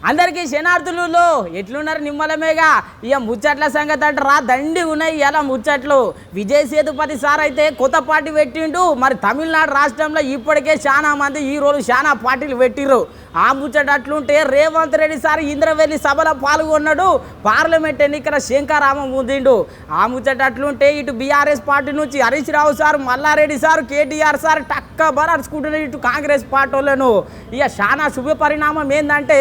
అందరికీ శనార్థులు ఎట్లున్నారు నిమ్మలమేగా ఇక ముచ్చట్ల సంగతి అంటారా దండి ఉన్నాయి ఇలా ముచ్చట్లు. విజయ్ సేతుపతి సార్ అయితే కొత్త పార్టీ పెట్టిండు. మరి తమిళనాడు రాష్ట్రంలో ఇప్పటికే చాలా మంది హీరోలు చాలా పార్టీలు పెట్టిర్రు. ఆ ముచ్చట అట్లుంటే రేవంత్ రెడ్డి సార్ ఇంద్రవెల్లి సభలో పాల్గొన్నాడు. పార్లమెంట్ ఎన్నికల శంకారామం ఉందిండు. ఆ ముచ్చట అట్లుంటే ఇటు బీఆర్ఎస్ పార్టీ నుంచి Harish Rao sir, Malla Reddy sir, KTR sir టక్క బరార్చుకుంటున్నారు ఇటు కాంగ్రెస్ పార్టీ వాళ్ళను. ఇక చాలా శుభ పరిణామం ఏంటంటే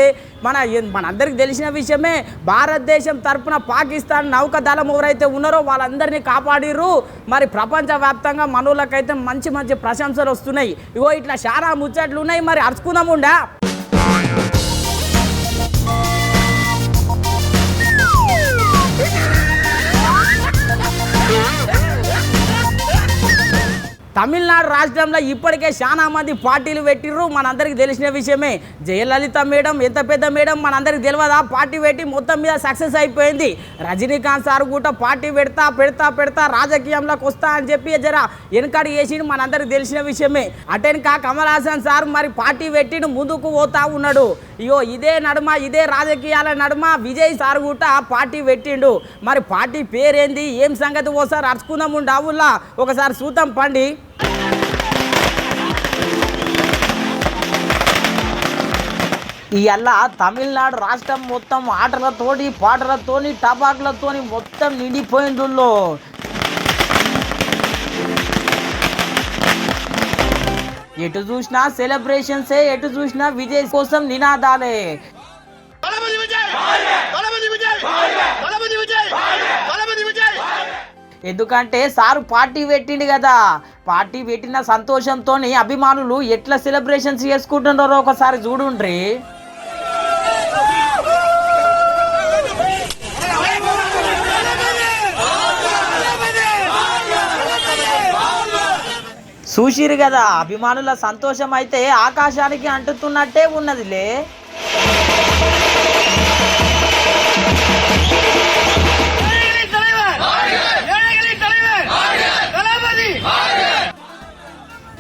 మనందరికి తెలిసిన విషయమే, భారతదేశం తరపున పాకిస్తాన్ నౌకదళం ఎవరైతే ఉన్నారో వాళ్ళందరినీ కాపాడిర్రు. మరి ప్రపంచవ్యాప్తంగా మనోళ్ళకైతే మంచి మంచి ప్రశంసలు వస్తున్నాయి. ఇగో ఇట్లా చాలా ముచ్చట్లు ఉన్నాయి. మరి అరుచుకుందాముండా. తమిళనాడు రాష్ట్రంలో ఇప్పటికే చాలా మంది పార్టీలు పెట్టిర్రు. మనందరికి తెలిసిన విషయమే. జయలలిత మేడం ఎంత పెద్ద మేడం మనందరికి తెలియదా, పార్టీ పెట్టి మొత్తం మీద సక్సెస్ అయిపోయింది. రజనీకాంత్ సార్ కూడా పార్టీ పెడతా రాజకీయంలోకి వస్తా అని చెప్పి జర వెనకడి వేసిండు. మనందరికి తెలిసిన విషయమే. అటెన్కా కమల్ హాసన్ సార్ మరి పార్టీ పెట్టిండు, ముందుకు పోతా ఉన్నాడు. ఇయో ఇదే రాజకీయాల నడుమ విజయ్ సార్ కూడా పార్టీ పెట్టిండు. మరి పార్టీ పేరేంది, ఏం సంగతి ఓసారి అరుచుకుందాము డావుల్లా ఒకసారి చూద్దాం పండి. ఇవాళ తమిళనాడు రాష్ట్రం మొత్తం ఆటలతోని పాటలతోని టపాకులతోని మొత్తం నిండిపోయిందుల్లో. ఎటు చూసినా సెలబ్రేషన్సే, ఎటు చూసినా విజయ్ కోసం నినాదాలే. ఎందుకంటే సారు పార్టీ పెట్టిండు కదా, పార్టీ పెట్టిన సంతోషంతో అభిమానులు ఎట్లా సెలబ్రేషన్స్ చేసుకుంటున్నారో ఒకసారి చూడుండ్రి. చూసిరు కదా, అభిమానుల సంతోషం అయితే ఆకాశానికి అంటుతున్నట్టే ఉన్నదిలే.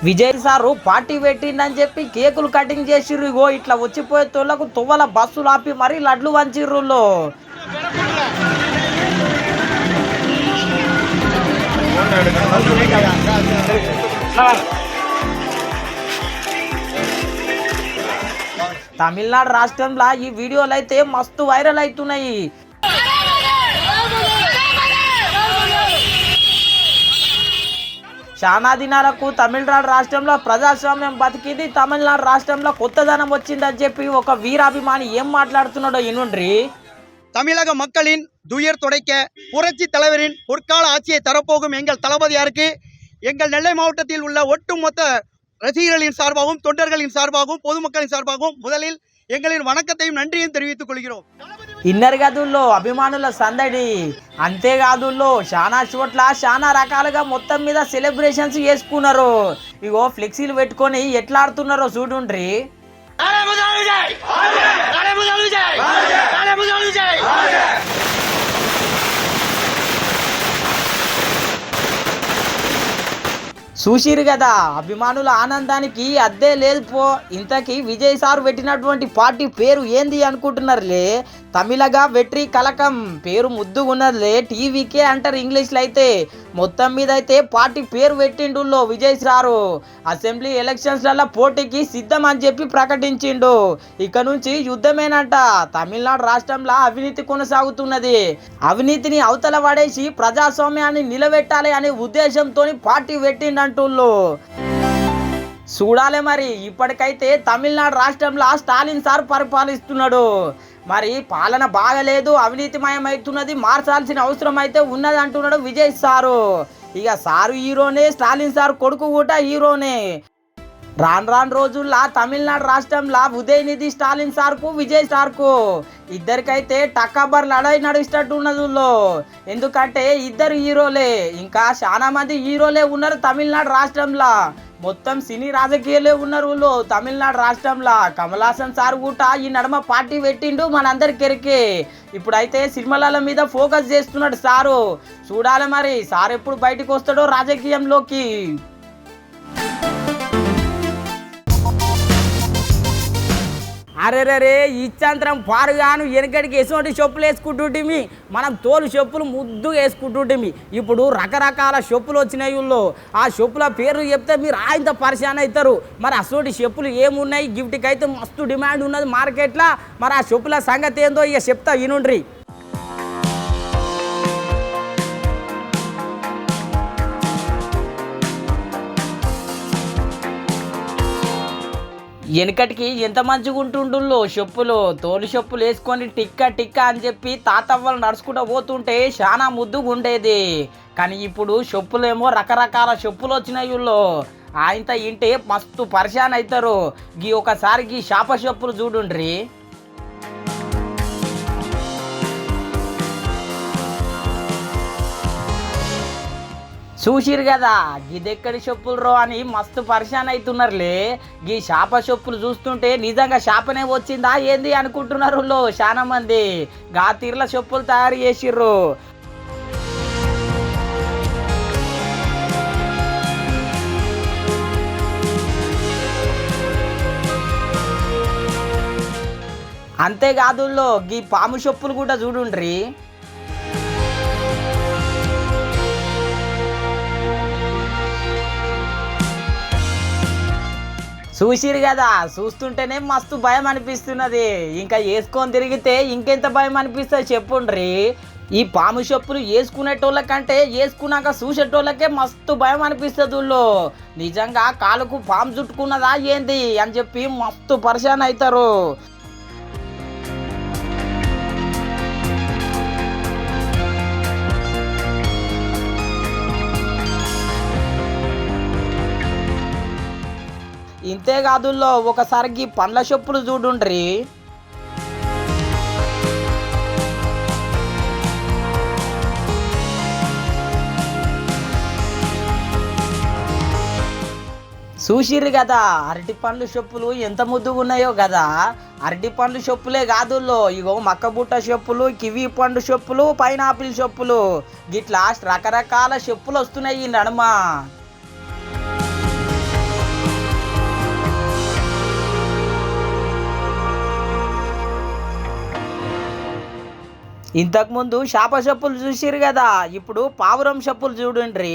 విజయ్ సారు పార్టీ పెట్టిండని చెప్పి కేకులు కటింగ్ చేసిర్రు. ఇగో ఇట్లా వచ్చిపోయే తోళ్లకు తువ్వల బస్సులు ఆపి మరీ లడ్లు వంచిర్రులో. తమిళనాడు రాష్ట్రంలో ఈ వీడియోలు అయితే మస్తు వైరల్ అవుతున్నాయి. చాలా దినాలకు తమిళనాడు రాష్ట్రంలో ప్రజాస్వామ్యం బతికింది, తమిళనాడు రాష్ట్రంలో కొత్తదనం వచ్చిందని చెప్పి ఒక వీరాభిమాని ఏం మాట్లాడుతున్నాడో ఇనుండ్రి. தமிழக மக்களின் துயர் துடைக்க புரட்சி தலைவரின் பொற்கால ஆட்சியை தரப்போகும் எங்கள் தளபதியாருக்கு எங்கள் நெல்லை மாவட்டத்தில் உள்ள ஒட்டுமொத்த ரசிகர்களின் சார்பாகவும் தொண்டர்களின் சார்பாகவும் பொதுமக்களின் சார்பாகவும் முதலில் எங்களின் வணக்கத்தையும் நன்றியும் தெரிவித்துக் கொள்கிறோம். ఇన్నర్ గదుల్లో అభిమానుల సందడి. అంతేకాదుల్లో చాలా చోట్ల చాలా రకాలుగా మొత్తం మీద సెలబ్రేషన్స్ చేసుకున్నారు. ఇగో ఫ్లెక్సీలు పెట్టుకొని ఎట్లా ఆడుతున్నారో చూడుండ్రి. చూసిరు కదా, అభిమానుల ఆనందానికి అద్దే లేదు పో. ఇంతకీ విజయ్ సార్ పెట్టినటువంటి పార్టీ పేరు ఏంది అనుకుంటున్నారులే. తమిళగా వెట్రి కలకం పేరు ముద్దుగా ఉన్నదిలే. టీవీకే అంటారు ఇంగ్లీష్లో అయితే. మొత్తం మీద అయితే పార్టీ పేరు పెట్టిండుల్లో విజయ్ సారు. అసెంబ్లీ ఎలక్షన్స్లలో పోటీకి సిద్ధం అని చెప్పి ప్రకటించిండు. ఇక నుంచి యుద్ధమేనంట. తమిళనాడు రాష్ట్రంలో అవినీతి కొనసాగుతున్నది. అవినీతిని అవతల పడేసి ప్రజాస్వామ్యాన్ని నిలబెట్టాలి అనే ఉద్దేశంతో పార్టీ పెట్టిండంటుల్లో. చూడాలి మరి. ఇప్పటికైతే తమిళనాడు రాష్ట్రంలో స్టాలిన్ సార్ పరిపాలిస్తున్నాడు. మరి పాలన బాగలేదు, అవినీతిమయమవుతున్నది, మార్చాల్సిన అవసరం అయితే ఉన్నది అంటున్నాడు విజయ్ సారు. ఇక సారు హీరోనే, స్టాలిన్ సార్ కొడుకు కూడా హీరోనే. రాను రోజుల్లో తమిళనాడు రాష్ట్రంలో ఉదయనిధి స్టాలిన్ సార్కు విజయ్ సార్కు ఇద్దరికైతే టక్కబర్ లడాయి నడుస్తున్నదుల్లో. ఎందుకంటే ఇద్దరు హీరోలే, ఇంకా చాలా మంది హీరోలే ఉన్నారు తమిళనాడు రాష్ట్రంలో. మొత్తం సినీ రాజకీయాలే ఉన్నారు తమిళనాడు రాష్ట్రంలో. కమల్ హాసన్ సార్ కూడా ఈ నడమ పార్టీ పెట్టిండు మనందరికి ఎరికే. ఇప్పుడైతే సినిమాల మీద ఫోకస్ చేస్తున్నాడు సారు. చూడాలి మరి సార్ ఎప్పుడు బయటకు వస్తాడో రాజకీయంలోకి. అరెరే ఇచ్చంతరం పారుగాను వెనకడికి ఎటువంటి చెప్పులు వేసుకుంటుంటిమి. మనం తోలు చెప్పులు ముద్దుగా వేసుకుంటుంటిమి. ఇప్పుడు రకరకాల చెప్పులు వచ్చినాయి. ఆ చెప్పుల పేర్లు చెప్తే మీరు ఆయనతో పరిశాన్ అవుతారు. మరి అటువంటి చెప్పులు ఏమున్నాయి, గిఫ్ట్కి అయితే మస్తు డిమాండ్ ఉన్నది మార్కెట్లో. మరి ఆ చెప్పుల సంగతి ఏందో ఇక చెప్తా వినుండ్రి. వెనకటికి ఎంత మంచిగా ఉంటుండుల్లో చెప్పులు. తోలు చెప్పులు వేసుకొని టిక్క టిక్క అని చెప్పి తాతవ్వలు నడుచుకుంటూ పోతుంటే చాలా ముద్దుగా ఉండేది. కానీ ఇప్పుడు చెప్పులేమో రకరకాల చెప్పులు వచ్చినాయి. ఆయనతో ఇంటే మస్తు పరిశాన్ అవుతారు. గీ ఒకసారి గీ చేప చెప్పులు చూడుండ్రి. చూసిరు కదా గిదెక్కడి చెప్పులు రో అని మస్తు పరిశాన్ అవుతున్నారులే. గీ చేప చెప్పులు చూస్తుంటే నిజంగా చేపనే వచ్చిందా ఏంది అనుకుంటున్నారు చాలా మంది. గా తీర్ల చెప్పులు తయారు చేసిర్రు. అంతేకాదు గీ పాము చెప్పులు కూడా చూడుండ్రి. చూసిరు కదా చూస్తుంటేనే మస్తు భయం అనిపిస్తున్నది. ఇంకా వేసుకొని తిరిగితే ఇంకెంత భయం అనిపిస్తుంది చెప్పుండ్రి. ఈ పాము చెప్పులు వేసుకునేటోళ్ళకంటే వేసుకున్నాక చూసేటోళ్ళకే మస్తు భయం అనిపిస్తుంది. నిజంగా కాలుకు పాము చుట్టుకున్నదా ఏంది అని చెప్పి మస్తు పరిశాన్ అవుతారు. ఇంతేకాదు ఒకసారికి పండ్ల చెప్పులు చూడుండ్రి. చూసిర్రు కదా అరటి పండ్లు చెప్పులు ఎంత ముద్దుగా ఉన్నాయో కదా. అరటి పండ్లు చెప్పులే కాదు ఇగో మక్కబుట్ట చెప్పులు, కివి పండు చెప్పులు, పైనాపిల్ చెప్పులు, గిట్లా రకరకాల చెప్పులు వస్తున్నాయి ఈ నడుమ. ఇంతకుముందు చేప చెప్పులు చూసిరు కదా, ఇప్పుడు పావురం చెప్పులు చూడండి.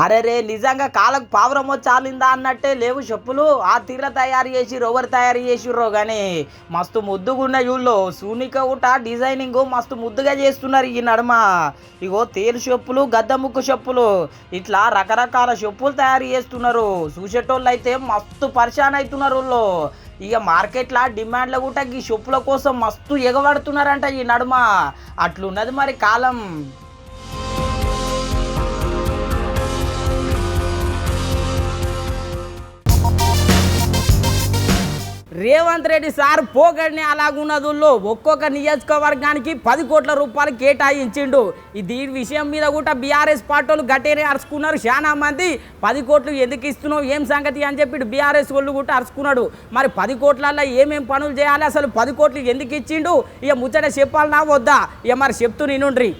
అరే నిజంగా కాళ్ళకు పావురం చాలిందా అన్నట్టే లేవు చెప్పులు. ఆ తీర తయారు చేసిర్రు, ఎవరు తయారు చేసిర్రో కానీ మస్తు ముద్దుగా ఉన్న యూళ్ళు. సూనిక కూడా డిజైనింగ్ మస్తు ముద్దుగా చేస్తున్నారు ఈ నడుమ. ఇగో తేలు చెప్పులు, గద్ద ముక్కు చెప్పులు, ఇట్లా రకరకాల చెప్పులు తయారు చేస్తున్నారు. చూసేటోళ్ళు అయితే మస్తు పరిశాన్ అవుతున్నారు. ఇక మార్కెట్లో డిమాండ్లో కూడా ఈ చెప్పుల కోసం మస్తు ఎగబడుతున్నారంట ఈ నడుమ. అట్లున్నది మరి కాలం. రేవంత్ రెడ్డి సార్ పోగడిని అలాగున్నదుల్లో ఒక్కొక్క నియోజకవర్గానికి 10 కోట్ల రూపాయలు కేటాయించిండు. దీని విషయం మీద కూడా బీఆర్ఎస్ పార్టీలు గట్టేనే అరుచుకున్నారు చాలా మంది. 10 కోట్లు ఎందుకు ఇస్తున్నావు ఏం సంగతి అని చెప్పి బీఆర్ఎస్ వాళ్ళు కూడా అరుచుకున్నాడు. మరి 10 కోట్లలో ఏమేం పనులు చేయాలి, అసలు 10 కోట్లు ఎందుకు ఇచ్చిండు, ఇక ముచ్చట చెప్పాలన్నా వద్దా, ఇక మరి చెప్తూ నేనుండ్రి.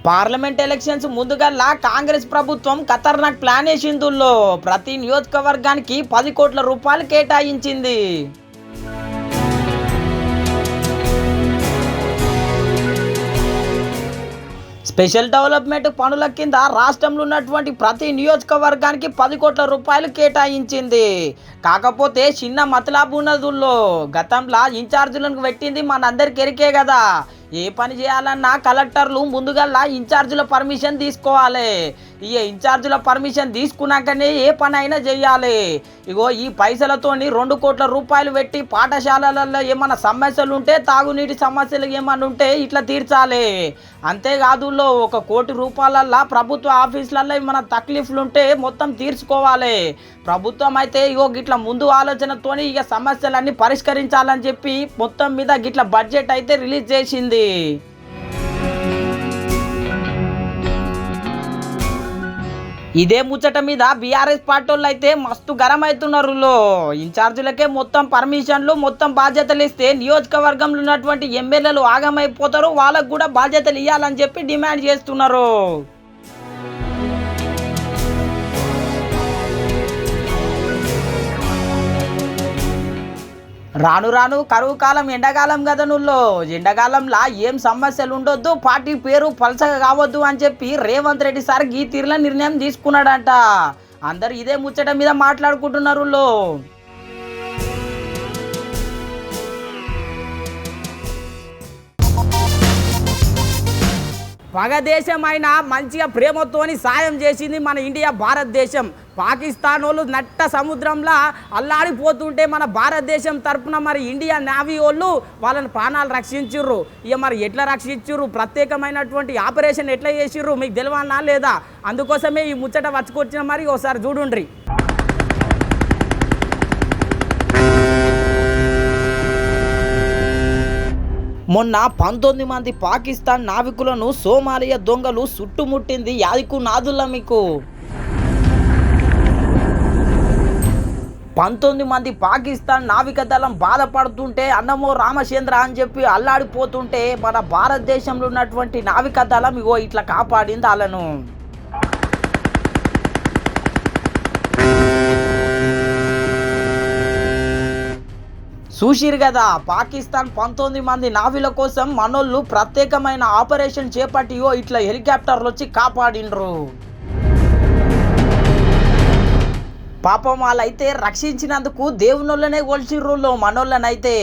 పార్లమెంట్ ఎలక్షన్స్ ముందుగల్లా కాంగ్రెస్ ప్రభుత్వం ఖతర్నాక్ ప్లాన్ వేసిందుల్లో ప్రతి నియోజకవర్గానికి 10 కోట్ల రూపాయలు కేటాయించింది. స్పెషల్ డెవలప్మెంట్ పనుల కింద రాష్ట్రంలో ఉన్నటువంటి ప్రతి నియోజకవర్గానికి 10 కోట్ల రూపాయలు కేటాయించింది. కాకపోతే చిన్న మతలాబు ఉన్నదుల్లో గతంలో ఇన్ఛార్జీలను పెట్టింది మనందరికి ఎరికే కదా. ఏ పని చేయాలన్నా కలెక్టర్లు ముందుగల్లా ఇన్ఛార్జీల పర్మిషన్ తీసుకోవాలి. ఇక ఇన్ఛార్జీల పర్మిషన్ తీసుకున్నాకనే ఏ పని అయినా చేయాలి. ఇగో ఈ పైసలతోని 2 కోట్ల రూపాయలు పెట్టి పాఠశాలలలో ఏమన్నా సమస్యలు ఉంటే, తాగునీటి సమస్యలు ఏమన్నా ఉంటే ఇట్లా తీర్చాలి. అంతేకాదు 1 కోటి రూపాయలల్లో ప్రభుత్వ ఆఫీసులలో మన తక్లీఫ్లు ఉంటే మొత్తం తీర్చుకోవాలి. ప్రభుత్వం అయితే ఇగో గిట్ల ముందు ఆలోచనతోని ఇక సమస్యలన్నీ పరిష్కరించాలని చెప్పి మొత్తం మీద గిట్ల బడ్జెట్ అయితే రిలీజ్ చేసింది. ఇదే ముచ్చట మీద బీఆర్ఎస్ పార్టీ వాళ్ళు అయితే మస్తు గరం అవుతున్నారు. ఇన్ఛార్జీలకే మొత్తం పర్మిషన్లు మొత్తం బాధ్యతలు ఇస్తే నియోజకవర్గంలో ఉన్నటువంటి ఎమ్మెల్యేలు ఆగమైపోతారు, వాళ్ళకు కూడా బాధ్యతలు ఇవ్వాలని చెప్పి డిమాండ్ చేస్తున్నారు. రాను రాను కరువు కాలం ఎండాకాలం కదా నుల్లో, ఎండాకాలంలో ఏం సమస్యలు ఉండొద్దు, పార్టీ పేరు పలసగా కావద్దు అని చెప్పి రేవంత్ రెడ్డి సార్ ఈ తీరుల నిర్ణయం తీసుకున్నాడంట. అందరు ఇదే ముచ్చట మీద మాట్లాడుకుంటున్నారు. పగదేశమైనా మంచిగా ప్రేమతోని సాయం చేసింది మన ఇండియా భారతదేశం. పాకిస్తాన్ వాళ్ళు నట్ట సముద్రంలో అల్లాడిపోతుంటే మన భారతదేశం తరపున మరి ఇండియా నేవీ వాళ్ళు వాళ్ళని ప్రాణాలు రక్షించుర్రు. ఇక మరి ఎట్లా రక్షించుర్రు, ప్రత్యేకమైనటువంటి ఆపరేషన్ ఎట్లా చేసిర్రు మీకు తెలియనా లేదా? అందుకోసమే ఈ ముచ్చట వచ్చుకొచ్చిన మరి ఒకసారి చూడుండ్రి. మొన్న 19 మంది పాకిస్తాన్ నావికులను సోమాలియా దొంగలు చుట్టుముట్టింది యాదికు నాదుల్లా మీకు. 19 మంది పాకిస్తాన్ నావిక దళం బాధపడుతుంటే అన్నమో రామచంద్ర అని చెప్పి అల్లాడిపోతుంటే మన భారతదేశంలో ఉన్నటువంటి నావిక దళం ఇగో ఇట్లా కాపాడింది వాళ్ళను. చూసిరు కదా, పాకిస్తాన్ 19 మంది నావిల కోసం మనోళ్ళు ప్రత్యేకమైన ఆపరేషన్ చేపట్టి ఇట్లా హెలికాప్టర్లు వచ్చి కాపాడిండ్రు. పాపం వాళ్ళైతే రక్షించినందుకు దేవునోళ్ళనే కొలిసిర్రు, మనోళ్ళనైతే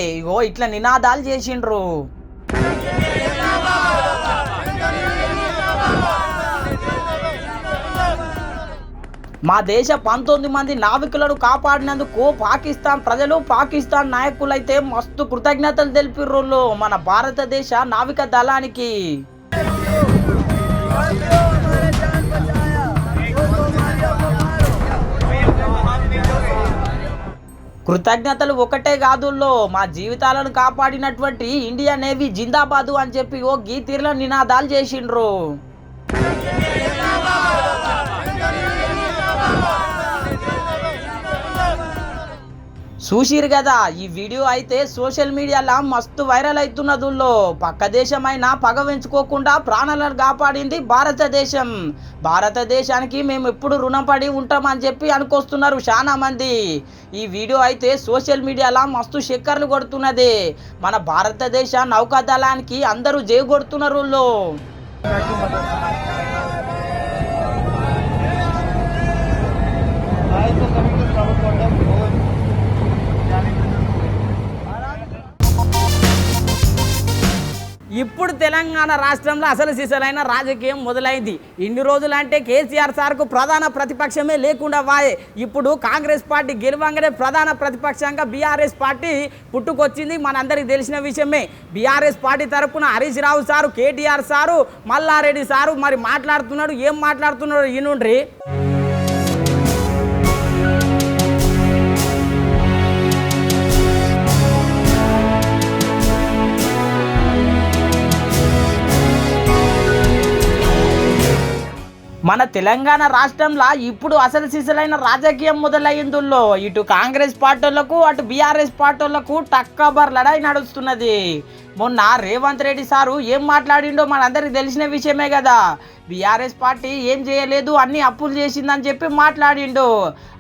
ఇట్లా నినాదాలు చేసిండ్రు. మా దేశ 19 మంది నావికులను కాపాడినందుకు పాకిస్తాన్ ప్రజలు పాకిస్తాన్ నాయకులైతే మస్తు కృతజ్ఞతలు తెలిపిర్రు మన భారతదేశ నావిక దళానికి. కృతజ్ఞతలు ఒకటే కాదు, మా జీవితాలను కాపాడినటువంటి ఇండియా నేవీ జిందాబాదు అని చెప్పి గీ తీరులో నినాదాలు చేసిండ్రు. చూసిరు కదా, ఈ వీడియో అయితే సోషల్ మీడియాలో మస్తు వైరల్ అవుతున్నదుల్లో. పక్క దేశమైనా పగ పెంచుకోకుండా ప్రాణాలను కాపాడింది భారతదేశం. భారతదేశానికి మేము ఎప్పుడు రుణపడి ఉంటామని చెప్పి అనుకొస్తున్నారు చాలా మంది. ఈ వీడియో అయితే సోషల్ మీడియాలో మస్తు చక్కర్లు కొడుతున్నది. మన భారతదేశ నౌకాదళానికి అందరూ జై కొడుతున్నారు. ఇప్పుడు తెలంగాణ రాష్ట్రంలో అసలు సిసలైన రాజకీయం మొదలైంది. ఇన్ని రోజులు అంటే కేసీఆర్ సార్కు ప్రధాన ప్రతిపక్షమే లేకుండా వాయే. ఇప్పుడు కాంగ్రెస్ పార్టీ గెలవంగానే ప్రధాన ప్రతిపక్షంగా బీఆర్ఎస్ పార్టీ పుట్టుకొచ్చింది, మనందరికీ తెలిసిన విషయమే. బీఆర్ఎస్ పార్టీ తరఫున Harish Rao sir, KTR sir, Malla Reddy sir మరి మాట్లాడుతున్నాడు. ఏం మాట్లాడుతున్నాడు ఈనుండ్రి. మన తెలంగాణ రాష్ట్రంలో ఇప్పుడు అసలు సిసలైన రాజకీయం మొదలయ్యిందుల్లో. ఇటు కాంగ్రెస్ పార్టీలకు అటు బీఆర్ఎస్ పార్టీలకు టక్కబర్ లడాయి నడుస్తున్నది. మొన్న రేవంత్ రెడ్డి సారు ఏం మాట్లాడిండో మనందరికి తెలిసిన విషయమే కదా. బీఆర్ఎస్ పార్టీ ఏం చేయలేదు, అన్ని అప్పులు చేసిందని చెప్పి మాట్లాడిండు.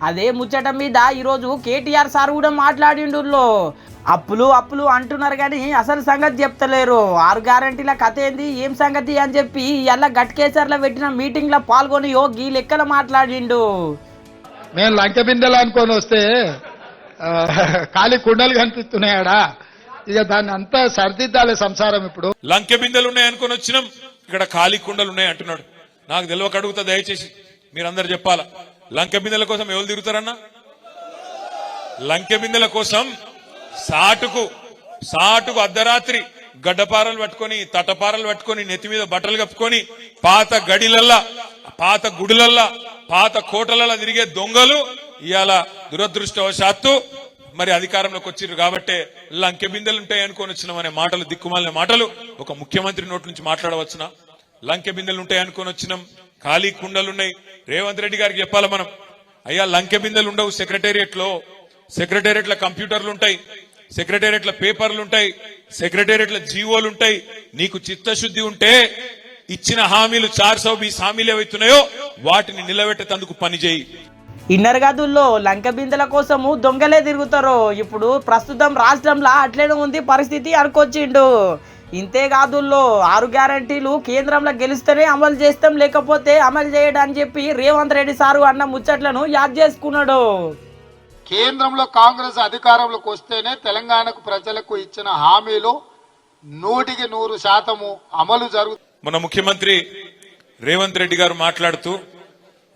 అదే ముచ్చట మీద ఈరోజు కేటీఆర్ సార్ కూడా మాట్లాడిండు. అప్పులు అప్పులు అంటున్నారు కానీ అసలు సంగతి చెప్తలేరు. 6 గ్యారంటీల కథ ఏంది, ఏం సంగతి అని చెప్పి ఇలా గట్కేసర్లో పెట్టిన మీటింగ్లో పాల్గొని ఈ లెక్కలు మాట్లాడిండు. మేము లంక బిందెలు అనుకొని వస్తే ఖాళీ కుండలు కనిపిస్తున్నాయాడా, ఇక దాన్ని అంతా సరిదిద్దాలి సంసారం. ఇప్పుడు లంక బిందెలు ఉన్నాయి అనుకొని వచ్చినాం, ఇక్కడ ఖాళీ కుండలు ఉన్నాయి అంటున్నాడు. నాకు తెలియక అడుగుతా, దయచేసి మీరందరూ చెప్పాలా, లంక బిందెల కోసం ఎవరు తిరుగుతారన్నా? లంక బిందెల కోసం సాటుకు అర్ధరాత్రి గడ్డపారలు పట్టుకొని తటపారలు పట్టుకొని నెత్తి మీద బట్టలు కప్పుకొని పాత గడిలల్లా పాత గుడులల్లా పాత కోటలల్లా తిరిగే దొంగలు ఇవాళ దురదృష్టవశాత్తు మరి అధికారంలోకి వచ్చిర్రు. కాబట్టి లంకె బిందెలు ఉంటాయి అనుకొని వచ్చినాం అనే మాటలు, దిక్కుమాలిన మాటలు ఒక ముఖ్యమంత్రి నోటి నుంచి మాట్లాడవచ్చునా? లంకె బిందెలు ఉంటాయి అనుకొని వచ్చినాం, ఖాళీ కుండలున్నాయి. రేవంత్ రెడ్డి గారికి చెప్పాలి మనం, అయ్యా లంకె బిందెలు ఉండవు సెక్రటేరియట్లో. సెక్రటేరియట్ల కంప్యూటర్లు ఉంటాయి, సెక్రటేరియట్ల పేపర్లు ఉంటాయి, సెక్రటేరియట్ల జీవోలు ఉంటాయి. నీకు చిత్తశుద్ధి ఉంటే ఇచ్చిన హామీలు 420 హామీలు ఏవైతున్నాయో వాటిని నిలబెట్టేందుకు పని చేయి. ఇన్నర్ గదుల్లో లంక బిందెల కోసము దొంగలే తిరుగుతారు. ఇప్పుడు ప్రస్తుతం రాష్ట్రంలో అట్లనే ఉంది పరిస్థితి అనుకొచ్చిండు. ఇంతే కాదుల్లో 6 గ్యారంటీలు కేంద్రంలో గెలిస్తేనే అమలు చేస్తాం, లేకపోతే అమలు చేయడని చెప్పి రేవంత్ రెడ్డి సారు అన్న ముచ్చట్లను యాద్ చేసుకున్నాడు. కేంద్రంలో కాంగ్రెస్ అధికారంలోకి వస్తేనే తెలంగాణకు ప్రజలకు ఇచ్చిన హామీలు 100% అమలు జరుగుతుంది. మన ముఖ్యమంత్రి రేవంత్ రెడ్డి గారు మాట్లాడుతూ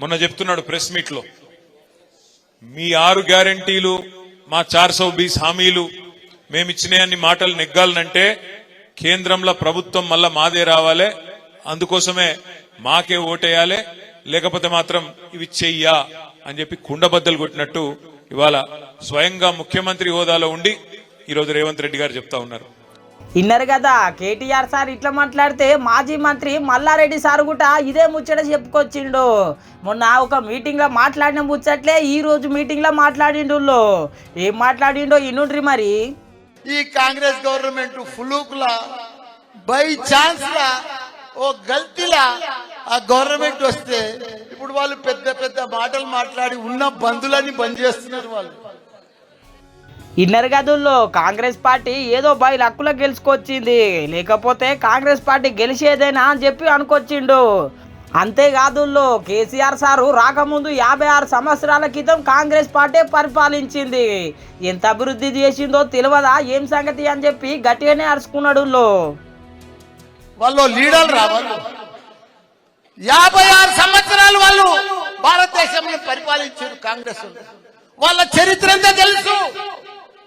మొన్న చెప్తున్నాడు ప్రెస్ మీట్ లో, మీ 6 గ్యారంటీలు మా 420 హామీలు మేమిచ్చిన అన్ని మాటలు నెగ్గాలనంటే కేంద్రంలో ప్రభుత్వం మళ్ళా మాదే రావాలి, అందుకోసమే మాకే ఓటేయాలి, లేకపోతే మాత్రం ఇవి చెయ్యా అని చెప్పి కుండబద్దలు కొట్టినట్టు ఇవాళ స్వయంగా ముఖ్యమంత్రి హోదాలో ఉండి ఈరోజు రేవంత్ రెడ్డి గారు చెప్తా ఉన్నారు. ఇన్నర్ కదా కేటీఆర్ సార్ ఇట్లా మాట్లాడితే మాజీ మంత్రి మల్లారెడ్డి సార్ కూడా ఇదే ముచ్చట చెప్పుకొచ్చిండు. మొన్న ఒక మీటింగ్ లో మాట్లాడిన ముచ్చట్లే ఈ రోజు మీటింగ్ లో మాట్లాడిండు. ఏం మాట్లాడిండో ఇన్నుండ్రి మరి. ఈ కాంగ్రెస్ గవర్నమెంట్ ఫ్లూక్లా బై ఛాన్స్ లా ఓ గల్తీలా ఆ గవర్నమెంట్ వస్తే ఇప్పుడు వాళ్ళు పెద్ద పెద్ద మాటలు మాట్లాడి ఉన్న బంధులన్నీ బంద్ చేస్తున్నారు. వాళ్ళు ఇన్నర్ గదుల్లో కాంగ్రెస్ పార్టీ ఏదో బై లక్కులో గెలుచుకొచ్చింది, లేకపోతే కాంగ్రెస్ పార్టీ గెలిచేదేనా అని చెప్పి అనుకొచ్చిండు. అంతేకాదు కేసీఆర్ సారు రాకముందు 56 సంవత్సరాల క్రితం కాంగ్రెస్ పార్టీ పరిపాలించింది. ఎంత అభివృద్ధి చేసిందో తెలియదా ఏం సంగతి అని చెప్పి గట్టిగానే అరుచుకున్నాడు. వాళ్ళు లీడర్లు రావాలి. 56 సంవత్సరాలు వాళ్ళు భారతదేశంలో పరిపాలించారు కాంగ్రెస్. వాళ్ళ చరిత్ర అంతా తెలుసు.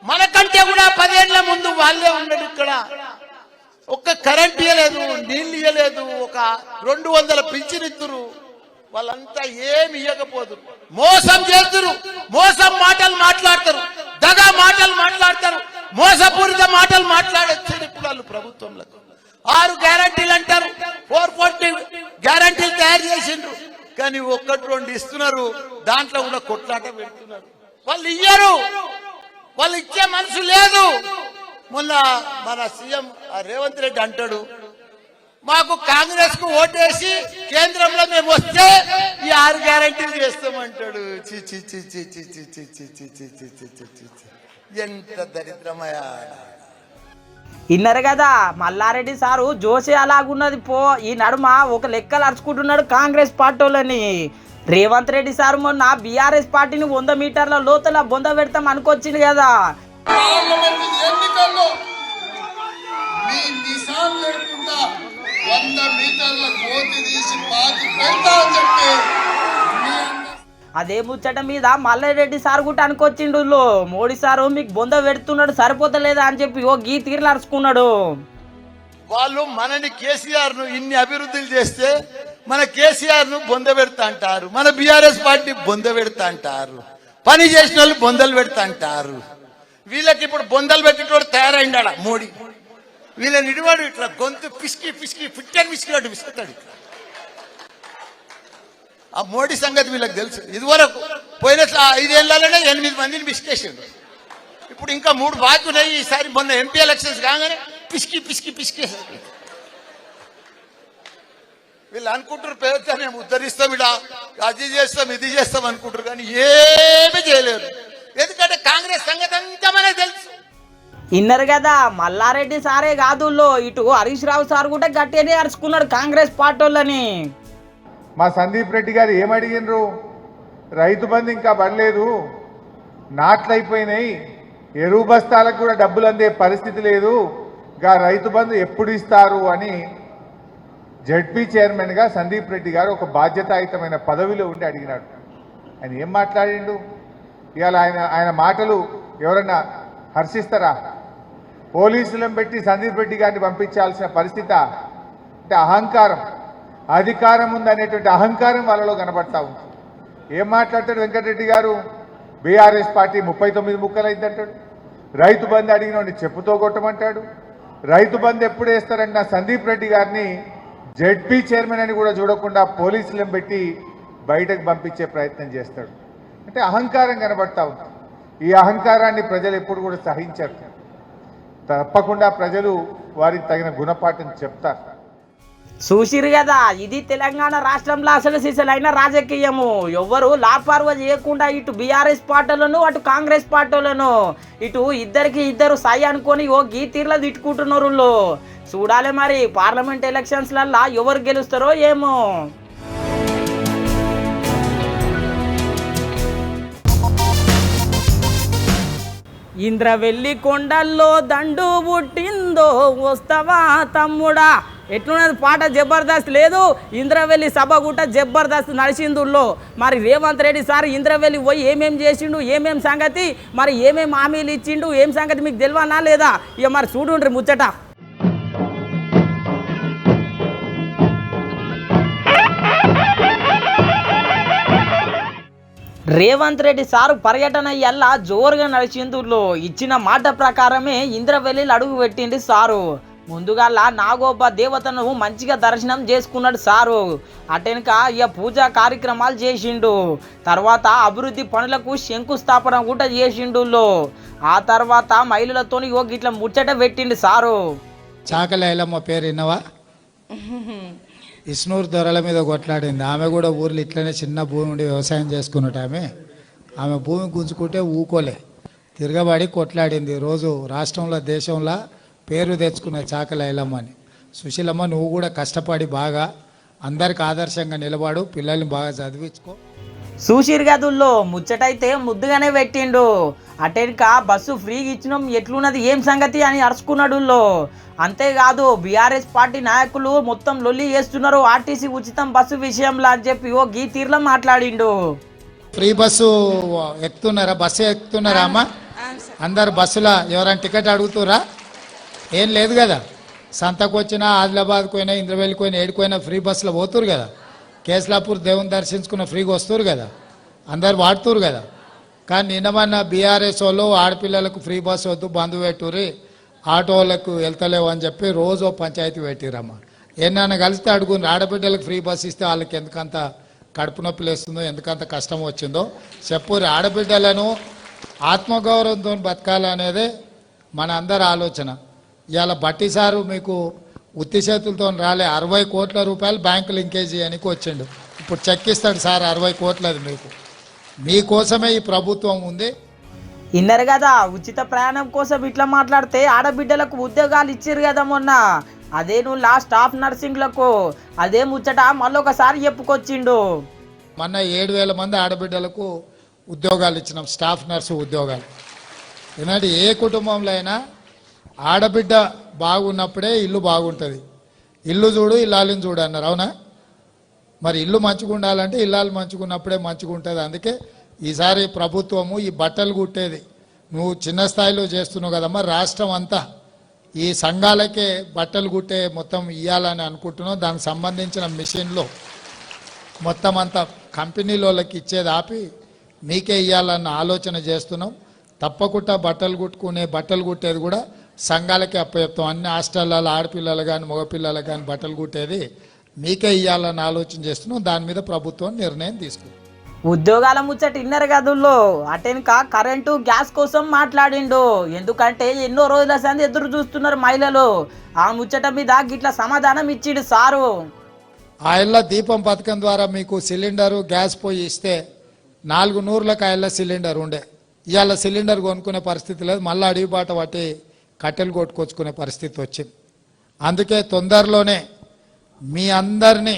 మనకంటే కూడా 10 ఏళ్ల ముందు వాళ్ళే ఉన్నాడు. ఇక్కడ ఒక్క కరెంట్ ఇవ్వలేదు, నీళ్లు ఇవ్వలేదు, ఒక 200 పింఛనిత్తురు. వాళ్ళంతా ఏమి ఇవ్వకపోదు, మోసం చేస్తురు, మోసం మాటలు మాట్లాడతారు, దగా మాటలు మాట్లాడతారు, మోసపూరిత మాటలు మాట్లాడొచ్చారు. ఇప్పుడు వాళ్ళు ప్రభుత్వంలో 6 గ్యారంటీలు అంటారు, 440 గ్యారంటీలు తయారు చేసిండ్రు, కానీ 1-2 ఇస్తున్నారు. దాంట్లో కూడా కొట్లాట పెడుతున్నారు. వాళ్ళు ఇయ్యరు, వాళ్ళు ఇచ్చే మనసు లేదు. మొన్న మన సీఎం రేవంత్ రెడ్డి అంటాడు, మాకు కాంగ్రెస్ కు ఓటేసి కేంద్రంలో మేము వస్తే ఈ 6 గ్యారంటీలు చేస్తామంటాడు. ఎంత దరిద్రమయా. ఇన్నర్ కదా మల్లారెడ్డి సారు జోషే అలాగున్నది పో. ఈ నడుమ ఒక లెక్కలు అరుచుకుంటున్నాడు కాంగ్రెస్ పార్టీలని. రేవంత్ రెడ్డి సార్ మొన్న బీఆర్ఎస్ పార్టీని 100 మీటర్ల లోతుల బొంద పెడతాం అనుకొచ్చింది కదా. ఎన్నికల్లో మీ నిశాన్ లేకుండా 100 మీటర్ల గోతి తీసి పాతి పెడతా అని చెప్పి అదే ముచ్చట మీద మల్లారెడ్డి సార్ కూడా అనుకొచ్చిండు. మోడీ సారు మీకు బొంద పెడుతున్నాడు సరిపోతలేదా అని చెప్పి ఓ గీ తీర్లు అరుచుకున్నాడు. వాళ్ళు మనని కేసీఆర్ ను ఇన్ని అభివృద్ధులు చేస్తే మన కేసీఆర్ ను బొంద పెడతా అంటారు, మన బీఆర్ఎస్ పార్టీ బొంద పెడతా అంటారు, పని చేసిన వాళ్ళు బొందలు పెడతా అంటారు. వీళ్ళకి ఇప్పుడు బొందలు పెట్టేటోడు తయారైండా మోడీ. వీళ్ళని ఇడివాడు ఇట్లా గొంతు పిసికి పిసికి పిట్టని పిసికినట్టు పిసుకుతాడు. ఆ మోడీ సంగతి వీళ్ళకి తెలుసు. ఇదివరకు పోయిన 5 ఏళ్లలోనే 8 మందిని పిసికేసిండు. ఇప్పుడు ఇంకా 3 బాకీ ఉన్నాయి. ఈసారి మొన్న ఎంపీ ఎలక్షన్స్ కాగానే పిసికి పిసికి పిసికేసారు. వీళ్ళు అనుకుంటారు పేరుతో మేము ఉద్ధరిస్తాం, ఇడా అది చేస్తాం ఇది చేస్తాం అనుకుంటారు, కానీ ఏమీ చేయలేరు. ఎందుకంటే కాంగ్రెస్ సంగతి అంతా మనకు తెలుసు. ఇన్నర్ కదా మల్లారెడ్డి సారే కాదు, ఇటు హరీష్ రావు సార్ కూడా గట్టిగానే అరుచుకున్నాడు కాంగ్రెస్ పార్టీలని. మా సందీప్ రెడ్డి గారు ఏమడిగినరు, రైతు బంధు ఇంకా పడలేదు, నాట్లు అయిపోయినాయి, ఎరువు బస్తాలకు కూడా డబ్బులు అందే పరిస్థితి లేదు, గా రైతు బంధు ఎప్పుడు ఇస్తారు అని జడ్పీ చైర్మన్గా సందీప్ రెడ్డి గారు ఒక బాధ్యతాయుతమైన పదవిలో ఉండి అడిగినాడు. ఆయన ఏం మాట్లాడిండు? ఇవాళ ఆయన మాటలు ఎవరన్నా హర్షిస్తారా? పోలీసులను పెట్టి సందీప్ రెడ్డి గారిని పంపించాల్సిన పరిస్థితి. అంటే అహంకారం, అధికారం ఉందనేటువంటి అహంకారం వాళ్ళలో కనబడతా ఉంది. ఏం మాట్లాడతాడు వెంకటరెడ్డి గారు? బీఆర్ఎస్ పార్టీ 39 ముక్కలైందంటాడు, రైతు బంధు అడిగినోడిని చెప్పుతో కొట్టమంటాడు, రైతు బంధు ఎప్పుడు వేస్తారన్న సందీప్ రెడ్డి గారిని జెడ్పీ చైర్మన్ అని కూడా చూడకుండా పోలీసులను పెట్టి బయటకు పంపించే ప్రయత్నం చేస్తాడు. అంటే అహంకారం కనబడతా ఉంది. ఈ అహంకారాన్ని ప్రజలు ఎప్పుడు కూడా సహించారు. తప్పకుండా ప్రజలు వారికి తగిన గుణపాఠం చెప్తారు. చూసిరు కదా, ఇది తెలంగాణ రాష్ట్రంలో అసలు సిసలైన రాజకీయము. ఎవ్వరు లాపార్వ చేయకుండా ఇటు బీఆర్ఎస్ పార్టీలను అటు కాంగ్రెస్ పార్టీలను ఇటు ఇద్దరు సై అనుకొని ఓ గీతీర్లో తిట్టుకుంటున్నారు. చూడాలి మరి పార్లమెంట్ ఎలక్షన్స్లల్లా ఎవరు గెలుస్తారో ఏమో. ఇంద్రవెల్లి కొండల్లో దండు పుట్టిందో వస్తావా తమ్ముడా. ఎట్లున్నది పాట, జబర్దస్త్ లేదు. ఇంద్రవెల్లి సభ గుట్ట జబర్దస్త్ నడిచిందుల్లో. మరి రేవంత్ రెడ్డి సార్ ఇంద్రవెల్లి పోయి ఏమేం చేసిండు, ఏమేం సంగతి, మరి ఏమేం హామీలు ఇచ్చిండు, ఏం సంగతి మీకు తెలియనా లేదా? ఇక మరి చూడుండ్రి ముచ్చట. రేవంత్ రెడ్డి సారు పర్యటన ఎల్లా జోరుగా నడిచిందులో. ఇచ్చిన మాట ప్రకారమే ఇంద్రవెల్లిలు అడుగు పెట్టింది సారు. ముందుగా నాగోబ దేవతను మంచిగా దర్శనం చేసుకున్నాడు సారు. అటెనక ఇక పూజా కార్యక్రమాలు చేసిండు. తర్వాత అభివృద్ధి పనులకు శంకుస్థాపన కూడా చేసిండు. ఆ తర్వాత మహిళలతో ఇట్లా ముచ్చట పెట్టిండు సారు. చాకలి ఐలమ్మ పేరు విన్నవా? ఇస్నూరు దొరల మీద కొట్లాడింది. ఆమె కూడా ఊర్లో ఇట్లనే చిన్న భూమి ఉండి వ్యవసాయం చేసుకున్నట్టు ఆమె భూమి గుంజుకుంటే ఊకోలే, తిరగబడి కొట్లాడింది. రోజు రాష్ట్రంలో దేశంలో పేరు తెచ్చుకున్న చాకలి ఐలమ్మని. సుశీలమ్మ, నువ్వు కూడా కష్టపడి బాగా అందరికి ఆదర్శంగా నిలబడు, పిల్లల్ని బాగా చదివించుకో. చూసిరు గదుల్లో ముచ్చటైతే ముద్దుగానే పెట్టిండు. అటెనక బస్సు ఫ్రీగా ఇచ్చినాం, ఎట్లున్నది ఏం సంగతి అని అరుచుకున్నాడు. అంతేకాదు బీఆర్ఎస్ పార్టీ నాయకులు మొత్తం లొల్లి చేస్తున్నారు ఆర్టీసీ ఉచితం బస్సు విషయంలో అని చెప్పి ఓ గీ తీర్లో మాట్లాడిండు. ఫ్రీ బస్సు ఎక్కుతున్నారా? బస్సు ఎక్కుతున్నారా అమ్మ? అందరు బస్సులో ఎవరైనా టికెట్ అడుగుతురా? ఏం లేదు కదా. సంతకు వచ్చినా, ఆదిలాబాద్కు పోయినా, ఇంద్రవెల్లికి పోయినా, ఏడుకోయినా ఫ్రీ బస్సులో పోతురు కదా. కేస్లాపూర్ దేవుని దర్శించుకున్న ఫ్రీగా వస్తురు కదా, అందరు వాడుతురు కదా. కానీ నిన్నమన్న బీఆర్ఎస్ వాళ్ళు ఆడపిల్లలకు ఫ్రీ బస్సు వద్దు, బంధు పెట్టుర్రి, ఆటో వాళ్ళకు వెళ్తలేవు అని చెప్పి రోజు పంచాయతీ పెట్టిరమ్మ. ఏమన్నా కలిస్తే అడుగుని, ఆడబిడ్డలకు ఫ్రీ బస్సు ఇస్తే వాళ్ళకి ఎందుకంత కడుపు నొప్పి వేస్తుందో, ఎందుకంత కష్టం వచ్చిందో చెప్పుర్రి. ఆడబిడ్డలను ఆత్మగౌరవంతో బతకాలనేదే మన అందరి ఆలోచన. ఇవాళ బట్టి సారు మీకు ఉత్తి చేతులతో రాలే, 60 కోట్ల రూపాయలు బ్యాంకు లింకేజ్ చేయడానికి వచ్చిండు. ఇప్పుడు చెక్ ఇస్తాడు సార్ 60 కోట్లది మీకు. మీకోసమే ఈ ప్రభుత్వం ఉంది. ఇన్నరు కదా, ఉచిత ప్రయాణం కోసం ఇట్లా మాట్లాడితే ఆడబిడ్డలకు ఉద్యోగాలు ఇచ్చారు కదా మొన్న. అదే నువ్వు స్టాఫ్ నర్సింగ్లకు అదే ముచ్చట మళ్ళొకసారి చెప్పుకొచ్చిండు. మొన్న 7,000 మంది ఆడబిడ్డలకు ఉద్యోగాలు ఇచ్చినాం, స్టాఫ్ నర్సు ఉద్యోగాలు. ఎందుకంటే ఏ కుటుంబంలో అయినా ఆడబిడ్డ బాగున్నప్పుడే ఇల్లు బాగుంటుంది. ఇల్లు చూడు ఇల్లాలని చూడు అన్నారు, అవునా? మరి ఇల్లు మంచిగా ఉండాలంటే ఇల్లాలు మంచిగా ఉన్నప్పుడే మంచిగా ఉంటుంది. అందుకే ఈసారి ప్రభుత్వము ఈ బట్టలు కుట్టేది నువ్వు చిన్న స్థాయిలో చేస్తున్నావు కదమ్మా, రాష్ట్రం అంతా ఈ సంఘాలకే బట్టలు కుట్టే మొత్తం ఇవ్వాలని అనుకుంటున్నాం. దానికి సంబంధించిన మిషన్లో మొత్తం అంతా కంపెనీలోకి ఇచ్చేది ఆపి మీకే ఇవ్వాలన్న ఆలోచన చేస్తున్నాం. తప్పకుండా బట్టలు కుట్టేది కూడా సంఘాలకే అప్పచెప్తాం. అన్ని హాస్టళ్ళలో ఆడపిల్లలు కానీ మగపిల్లలు కానీ బట్టలు కుట్టేది మీకే ఇవ్వాలని ఆలోచన చేస్తున్నాం. దాని మీద ప్రభుత్వం నిర్ణయం తీసుకుంది. ఉద్యోగాల ముచ్చట ఇన్నరు గదుల్లో. అటెనక కరెంటు గ్యాస్ కోసం మాట్లాడిండు. ఎందుకంటే ఎన్నో రోజుల సంది ఎదురు చూస్తున్నారు మహిళలు. ఆ ముచ్చట మీద గిట్ల సమాధానం ఇచ్చిండు సారు. ఆ ఇళ్ళ దీపం పథకం ద్వారా మీకు సిలిండరు గ్యాస్ పోయి ఇస్తే 400లకు ఆ ఇళ్ళ సిలిండర్ ఉండే. ఇవాళ సిలిండర్ కొనుక్కునే పరిస్థితి లేదు, మళ్ళీ అడవి బాట పట్టి కట్టెలు కొట్టుకొచ్చుకునే పరిస్థితి వచ్చింది. అందుకే తొందరలోనే మీ అందరినీ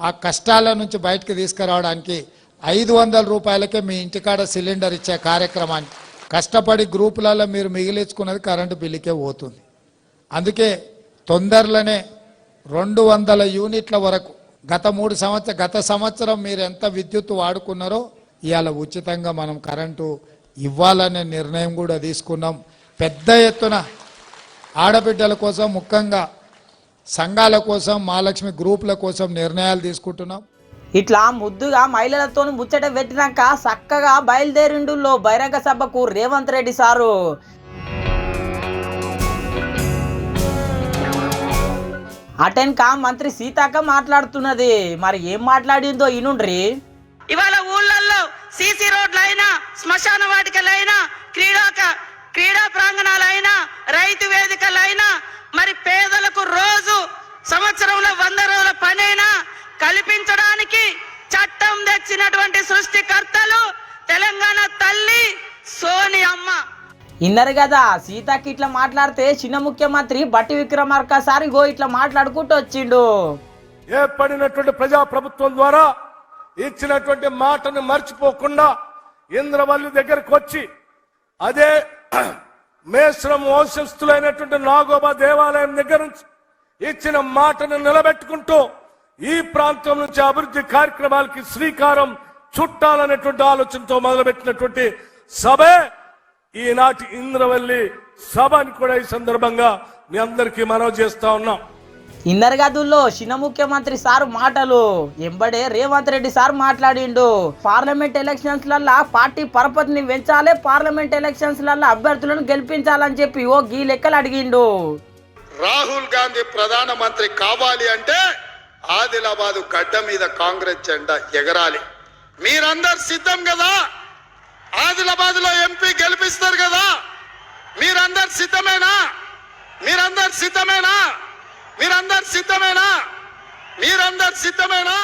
ఆ కష్టాల నుంచి బయటకు తీసుకురావడానికి 500 రూపాయలకే మీ ఇంటికాడ సిలిండర్ ఇచ్చే కార్యక్రమాన్ని కష్టపడి గ్రూపులలో మీరు మిగిలించుకున్నది కరెంటు బిల్లుకే పోతుంది. అందుకే తొందరలోనే 200 యూనిట్ల వరకు గత సంవత్సరం మీరు ఎంత విద్యుత్ వాడుకున్నారో ఇవాళ ఉచితంగా మనం కరెంటు ఇవ్వాలనే నిర్ణయం కూడా తీసుకున్నాం. పెద్ద ఎత్తున ఆడబిడ్డల కోసం, ముఖ్యంగా సంఘాల కోసం, మహాలక్ష్మి గ్రూపుల కోసం నిర్ణయాలు తీసుకుంటున్నాం. ఇట్లా ముద్దుగా మహిళలతో ముచ్చట పెట్టినాక చక్కగా బయలుదేరిండు బహిరంగ సభకు రేవంత్ రెడ్డి సారు. అటెన్కా మంత్రి సీతక్క మాట్లాడుతున్నది. మరి ఏం మాట్లాడిందో ఇనుండ్రి. ఇవాళ ఊళ్ళల్లో సీసీ రోడ్లైనా, శ్మశాన వాటికలైనా, క్రీడా ప్రాంగణాలైనా, రైతు వేదికలైనా, మరి పేదలకు రోజు సంవత్సరంలో 100 రోజుల పనైనా కల్పించడానికి చట్టం తెచ్చినటువంటి సృష్టికర్తలు తెలంగాణ తల్లి సోనియమ్మ. ఇన్నరు కదా సీతక్క ఇట్లా మాట్లాడితే చిన్న ముఖ్యమంత్రి బట్టి విక్రమార్క సార్ ఇగో ఇట్లా మాట్లాడుకుంటూ వచ్చిండు. ఏర్పడినటువంటి ప్రజాప్రభుత్వం ద్వారా ఇచ్చినటువంటి మాటను మర్చిపోకుండా ఇంద్రవల్లి దగ్గరకు వచ్చి అదే మేశ్రం వంశస్థులైనటువంటి నాగోబా దేవాలయం దగ్గర నుంచి ఇచ్చిన మాటను నిలబెట్టుకుంటూ ఈ ప్రాంతం నుంచి అభివృద్ధి కార్యక్రమాలకి శ్రీకారం చుట్టాలనేటువంటి ఆలోచనతో మొదలుపెట్టినటువంటి సభే ఈనాటి ఇంద్రవల్లి సభ అని కూడా ఈ సందర్భంగా మీ అందరికీ మనవి చేస్తా ఉన్నాం. ఇన్నర్ గదుల్లో చిన్న ముఖ్యమంత్రి సార్ మాటలు ఎంబడే రేవంత్ రెడ్డి సార్ మాట్లాడిండు. పార్లమెంట్ ఎలక్షన్స్ లల్లా పార్టీ పరపతిని పెంచాలి, పార్లమెంట్ ఎలక్షన్స్ లల్లా అభ్యర్థులను గెలిపించాలని చెప్పి ఓ గీ లెక్కలు అడిగిండు. రాహుల్ గాంధీ ప్రధానమంత్రి కావాలి అంటే ఆదిలాబాద్ గడ్డ మీద కాంగ్రెస్ జెండా ఎగరాలి. మీరందరు సిద్ధం కదా? ఆదిలాబాద్ లో ఎంపీ గెలిపిస్తారు కదా? మీరందరు సిద్ధమేనా? మీరందరు సిద్ధమేనా? మీరందరు సిద్ధమేనా? మీరందరు సిద్ధమేనా?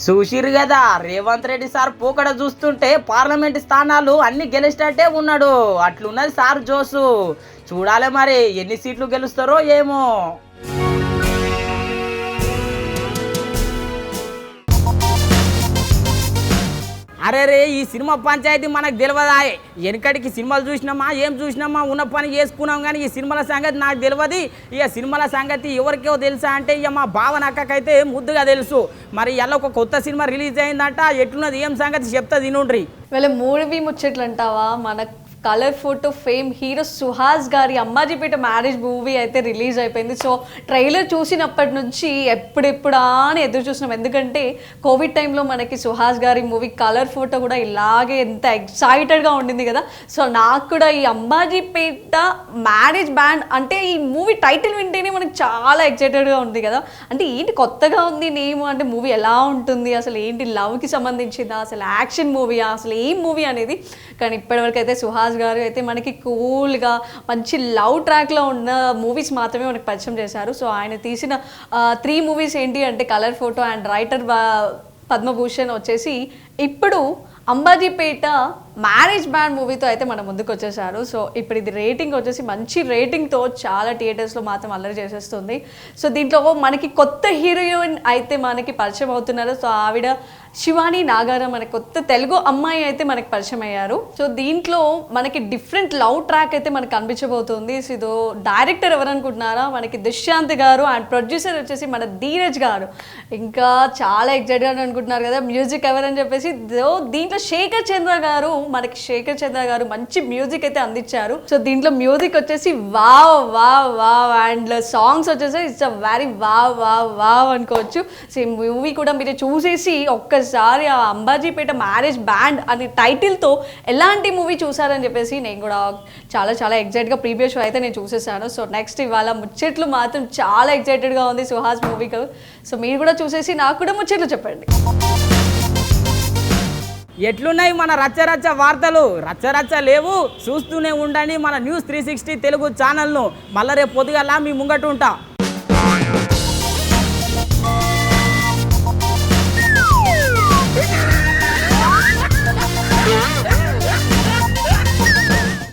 చూసిరు కదా రేవంత్ రెడ్డి సార్ పోకడ చూస్తుంటే పార్లమెంట్ స్థానాలు అన్ని గెలిచేటట్టే ఉన్నాడు. అట్లున్నది సార్ జోసు. చూడాలి మరి ఎన్ని సీట్లు గెలుస్తారో ఏమో. అరే రే ఈ సినిమా పంచాయతీ మనకు తెలియదాయే. వెనకడికి సినిమాలు చూసినామా ఏం చూసినామా ఉన్న పని చేసుకున్నాం, కానీ ఈ సినిమాల సంగతి నాకు తెలియదు. ఇక సినిమాల సంగతి ఎవరికో తెలుసా అంటే ఇక మా భావనక్కకైతే ముద్దుగా తెలుసు. మరి ఇలా ఒక కొత్త సినిమా రిలీజ్ అయిందంట. ఎట్లున్నది ఏం సంగతి చెప్తా తినుండ్రి. వీళ్ళ మూవీ ముచ్చట్లు అంటావా? మన colour photo fame hero Suhas గారి అమ్మాజీపేట మ్యారేజ్ మూవీ అయితే రిలీజ్ అయిపోయింది. సో ట్రైలర్ చూసినప్పటి నుంచి ఎప్పుడెప్పుడా అని ఎదురు చూసినాం. ఎందుకంటే కోవిడ్ టైంలో మనకి సుహాస్ గారి మూవీ కలర్ ఫోటో కూడా ఇలాగే ఎంత ఎక్సైటెడ్గా ఉండింది కదా. సో నాకు కూడా ఈ అమ్మాజీపేట మ్యారేజ్ బ్యాండ్ అంటే ఈ మూవీ టైటిల్ వింటేనే మనకి చాలా ఎక్సైటెడ్గా ఉంది కదా. అంటే ఏంటి కొత్తగా ఉంది నేమ్, అంటే మూవీ ఎలా ఉంటుంది, అసలు ఏంటి లవ్కి సంబంధించిందా, అసలు యాక్షన్ మూవీయా, అసలు ఏం మూవీ అనేది. కానీ ఇప్పటివరకు అయితే సుహాస్ గారు అయితే మనకి కూల్గా మంచి లవ్ ట్రాక్లో ఉన్న మూవీస్ మాత్రమే మనకి పరిచయం చేశారు. సో ఆయన తీసిన 3 మూవీస్ ఏంటి అంటే colour photo and writer Padma Bhushan వచ్చేసి ఇప్పుడు అంబాజీపేట మ్యారేజ్ బ్యాండ్ మూవీతో అయితే మన ముందుకు వచ్చేసారు. సో ఇప్పుడు ఇది రేటింగ్ వచ్చేసి మంచి రేటింగ్తో చాలా థియేటర్స్లో మాత్రం అల్లరి చేసేస్తుంది. సో దీంట్లో మనకి కొత్త హీరోయిన్ అయితే మనకి పరిచయం అవుతున్నారు. సో ఆవిడ శివాని నాగారం, మన కొత్త తెలుగు అమ్మాయి అయితే మనకి పరిచయం అయ్యారు. సో దీంట్లో మనకి డిఫరెంట్ లవ్ ట్రాక్ అయితే మనకు కనిపించబోతుంది. సో ఇది డైరెక్టర్ ఎవరనుకుంటున్నారా? మనకి దుష్యాంత్ గారు అండ్ ప్రొడ్యూసర్ వచ్చేసి మన ధీరజ్ గారు. ఇంకా చాలా ఎక్సైట్గా అనుకుంటున్నారు కదా మ్యూజిక్ ఎవరని చెప్పేసి. దీంట్లో శేఖర్ చంద్ర గారు, మనకి శేఖర్ చంద్ర గారు మంచి మ్యూజిక్ అయితే అందించారు. సో దీంట్లో మ్యూజిక్ వచ్చేసి wow wow wow and songs వచ్చేసి it's a very wow wow wow అనుకోవచ్చు. సో ఈ మూవీ కూడా మీరు చూసేసి ఒక్కసారి ఆ అంబాజీపేట మ్యారేజ్ బ్యాండ్ అనే టైటిల్తో ఎలాంటి మూవీ చూసారని చెప్పేసి నేను కూడా చాలా చాలా ఎక్సైట్గా ప్రీవియస్ షో అయితే నేను చూసేసాను. సో నెక్స్ట్ ఇవాళ ముచ్చట్లు మాత్రం చాలా ఎక్సైటెడ్గా ఉంది సుహాస్ మూవీకి. సో మీరు కూడా చూసేసి నాకు కూడా ముచ్చట్లు చెప్పండి. ఎట్లున్నాయి మన రచ్చరచ్చ వార్తలు? రచ్చరచ్చ లేవు, చూస్తూనే ఉండండి మన న్యూస్ 360 తెలుగు ఛానల్ను. మళ్ళీ రేపు పొద్దుగల మీ ముంగట ఉంటా.